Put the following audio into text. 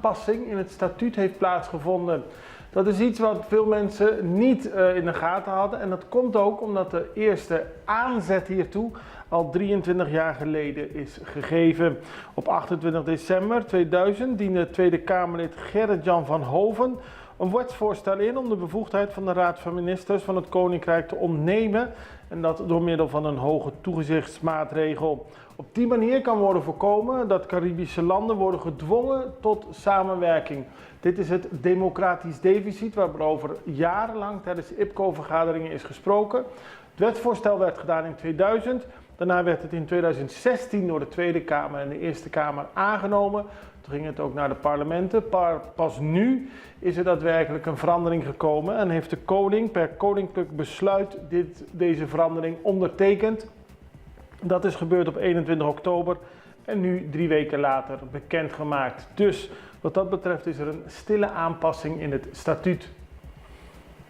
aanpassing in het statuut heeft plaatsgevonden. Dat is iets wat veel mensen niet in de gaten hadden en dat komt ook omdat de eerste aanzet hiertoe al 23 jaar geleden is gegeven. Op 28 december 2000 diende Tweede Kamerlid Gerrit-Jan van Hoven een wetsvoorstel in om de bevoegdheid van de Raad van Ministers van het Koninkrijk te ontnemen en dat door middel van een hoge toezichtsmaatregel. Op die manier kan worden voorkomen dat Caribische landen worden gedwongen tot samenwerking. Dit is het democratisch deficit waarover jarenlang tijdens de IPCO-vergaderingen is gesproken. Het wetsvoorstel werd gedaan in 2000. Daarna werd het in 2016 door de Tweede Kamer en de Eerste Kamer aangenomen. Toen ging het ook naar de parlementen. Pas nu is er daadwerkelijk een verandering gekomen en heeft de koning per koninklijk besluit deze verandering ondertekend. Dat is gebeurd op 21 oktober en nu 3 weken later bekendgemaakt. Dus wat dat betreft is er een stille aanpassing in het statuut.